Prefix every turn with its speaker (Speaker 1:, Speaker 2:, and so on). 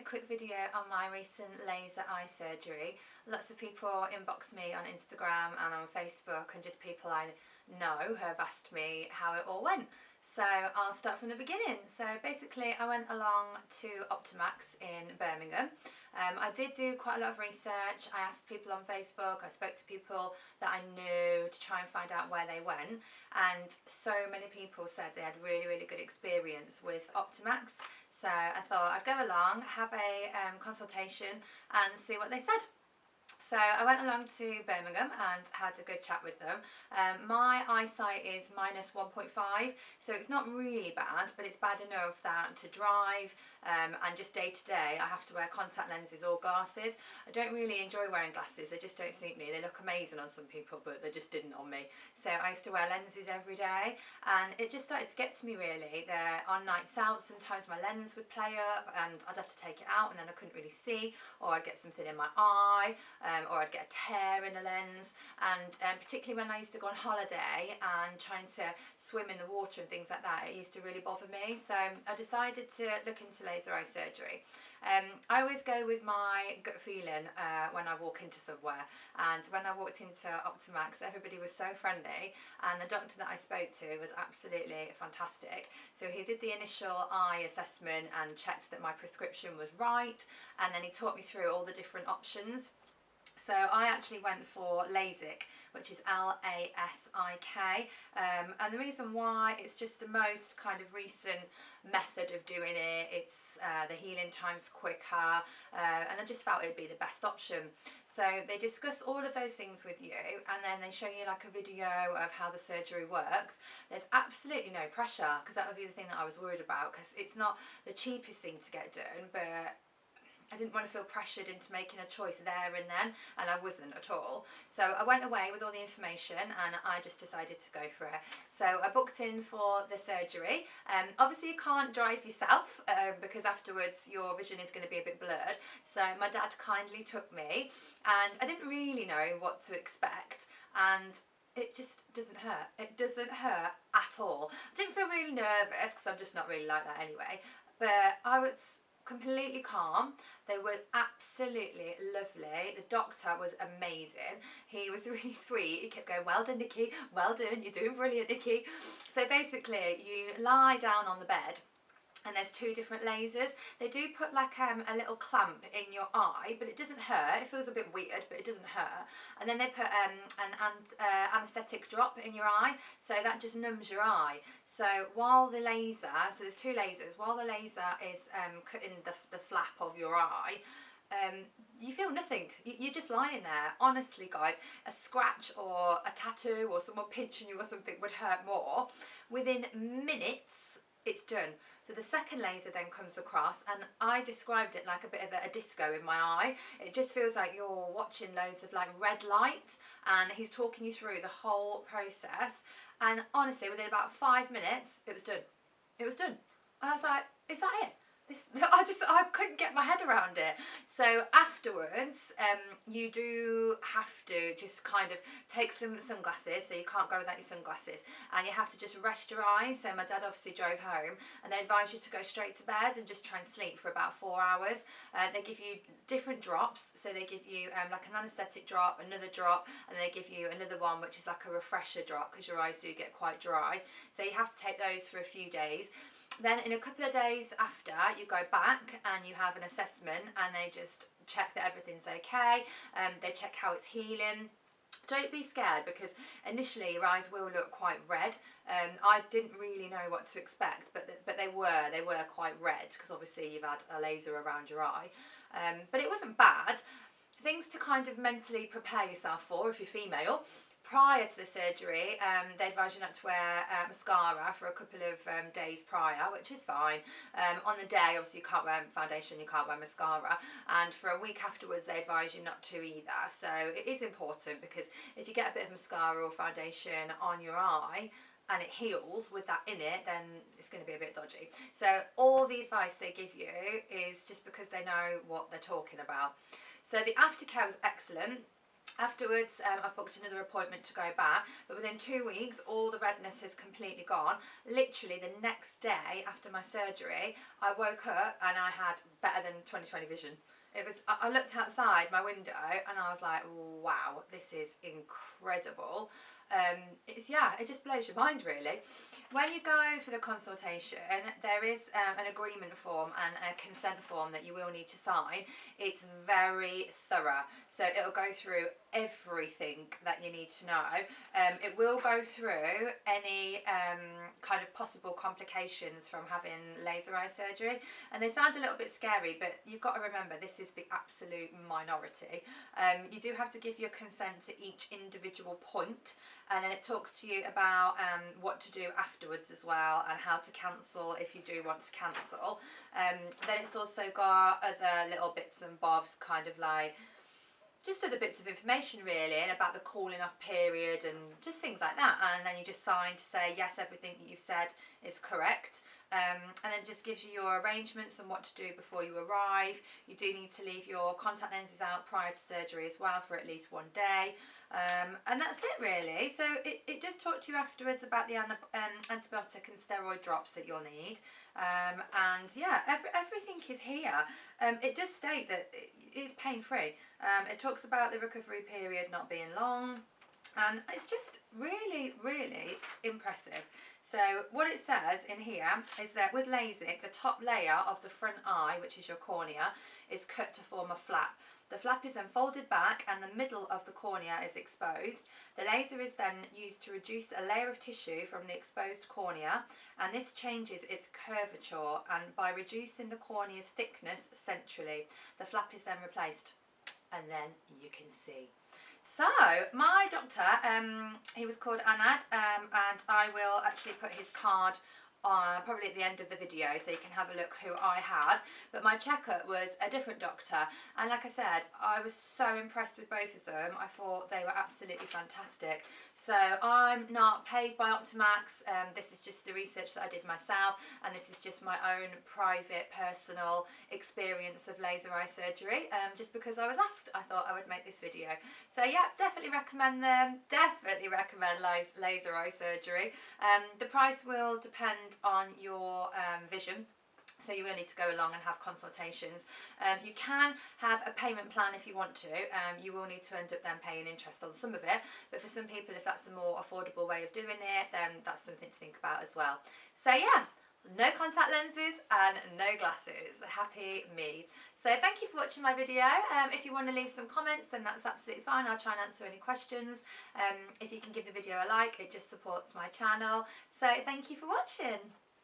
Speaker 1: quick video on my recent laser eye surgery. Lots of people inbox me on Instagram and on Facebook, and just people I know have asked me how it all went. So I'll start from the beginning. So basically I went along to Optimax in Birmingham. I did do quite a lot of research. I asked people on Facebook, I spoke to people that I knew to try and find out where they went, and so many people said they had really good experience with Optimax. So I thought I'd go along, have a consultation and see what they said. So I went along to Birmingham and had a good chat with them. My eyesight is -1.5, so it's not really bad, but it's bad enough that to drive and just day to day I have to wear contact lenses or glasses. I don't really enjoy wearing glasses, they just don't suit me. They look amazing on some people, but they just didn't on me. So I used to wear lenses every day, and it just started to get to me really. They're on nights out, sometimes my lens would play up and I'd have to take it out, and then I couldn't really see, or I'd get something in my eye, or I'd get a tear in the lens. And particularly when I used to go on holiday and trying to swim in the water and things like that, it used to really bother me. So I decided to look into laser eye surgery. I always go with my gut feeling when I walk into somewhere, and when I walked into Optimax, everybody was so friendly, and the doctor that I spoke to was absolutely fantastic. So he did the initial eye assessment and checked that my prescription was right, and then he taught me through all the different options. So I actually went for LASIK, which is L-A-S-I-K, and the reason why, it's just the most kind of recent method of doing it. It's the healing time's quicker, and I just felt it'd be the best option. So they discuss all of those things with you, and then they show you like a video of how the surgery works. There's absolutely no pressure, because that was the other thing that I was worried about, because it's not the cheapest thing to get done, but I didn't want to feel pressured into making a choice there and then, and I wasn't at all. So I went away with all the information and I just decided to go for it. So I booked in for the surgery. Obviously you can't drive yourself because afterwards your vision is going to be a bit blurred. So my dad kindly took me, and I didn't really know what to expect, and it just doesn't hurt. It doesn't hurt at all. I didn't feel really nervous because I'm just not really like that anyway, but I was completely calm. They were absolutely lovely. The doctor was amazing. He was really sweet. He kept going, "Well done, Nikki, well done, you're doing brilliant, Nikki." So basically you lie down on the bed, and there's two different lasers. They do put like a little clamp in your eye, but it doesn't hurt. It feels a bit weird, but it doesn't hurt. And then they put an anaesthetic drop in your eye, so that just numbs your eye. So while the laser, so there's two lasers, while the laser is cutting the flap of your eye, you feel nothing. You're just lying there. Honestly guys, a scratch or a tattoo or someone pinching you or something would hurt more. Within minutes it's done. So the second laser then comes across, and I described it like a bit of a disco in my eye. It just feels like you're watching loads of like red light, and he's talking you through the whole process. And honestly, within about 5 minutes, it was done. It was done. And I was like, is that it? I couldn't get my head around it. So afterwards, you do have to just kind of take some sunglasses, so you can't go without your sunglasses, and you have to just rest your eyes. So my dad obviously drove home, and they advise you to go straight to bed and just try and sleep for about 4 hours. They give you different drops, so they give you like an anaesthetic drop, another drop, and they give you another one which is like a refresher drop, because your eyes do get quite dry. So you have to take those for a few days. Then in a couple of days after, you go back and you have an assessment, and they just check that everything's okay. They check how it's healing. Don't be scared, because initially your eyes will look quite red. I didn't really know what to expect, but they were quite red, because obviously you've had a laser around your eye. But it wasn't bad. Things to kind of mentally prepare yourself for if you're female. Prior to the surgery, they advise you not to wear mascara for a couple of days prior, which is fine. On the day, obviously you can't wear foundation, you can't wear mascara, and for a week afterwards they advise you not to either. So it is important, because if you get a bit of mascara or foundation on your eye and it heals with that in it, then it's going to be a bit dodgy. So all the advice they give you is just because they know what they're talking about. So the aftercare was excellent. Afterwards, I've booked another appointment to go back, but within 2 weeks, all the redness has completely gone. Literally the next day after my surgery, I woke up and I had better than 20/20 vision. It was, I looked outside my window and I was like, wow, this is incredible. It just blows your mind really. When you go for the consultation, there is an agreement form and a consent form that you will need to sign. It's very thorough, so it'll go through everything that you need to know. It will go through any kind of possible complications from having laser eye surgery, and they sound a little bit scary, but you've got to remember this is the absolute minority. You do have to give your consent to each individual point, and then it talks to you about what to do afterwards as well, and how to cancel if you do want to cancel. Then it's also got other little bits and bobs, kind of like just other bits of information really, and about the cooling off period and just things like that. And then you just sign to say yes, everything that you've said is correct. And then just gives you your arrangements and what to do before you arrive. You do need to leave your contact lenses out prior to surgery as well for at least 1 day. And that's it really. So it does talk to you afterwards about the antibiotic and steroid drops that you'll need. And yeah, everything is here. It does state that it is pain-free. It talks about the recovery period not being long, and it's just really, really impressive. So what it says in here is that with LASIK, the top layer of the front eye, which is your cornea, is cut to form a flap. The flap is then folded back and the middle of the cornea is exposed. The laser is then used to reduce a layer of tissue from the exposed cornea, and this changes its curvature, and by reducing the cornea's thickness centrally. The flap is then replaced, and then you can see. So my doctor, he was called Anad, and I will actually put his card probably at the end of the video so you can have a look who I had. But my checkup was a different doctor, and like I said, I was so impressed with both of them. I thought they were absolutely fantastic. So I'm not paid by Optimax. This is just the research that I did myself, and this is just my own private personal experience of laser eye surgery. Just because I was asked, I thought I would make this video. So yeah, definitely recommend them. Definitely recommend laser eye surgery. The price will depend on your vision. So you will need to go along and have consultations. You can have a payment plan if you want to. You will need to end up then paying interest on some of it. But for some people, if that's a more affordable way of doing it, then that's something to think about as well. So yeah, no contact lenses and no glasses. Happy me. So thank you for watching my video. If you want to leave some comments, then that's absolutely fine. I'll try and answer any questions. If you can give the video a like, it just supports my channel. So thank you for watching.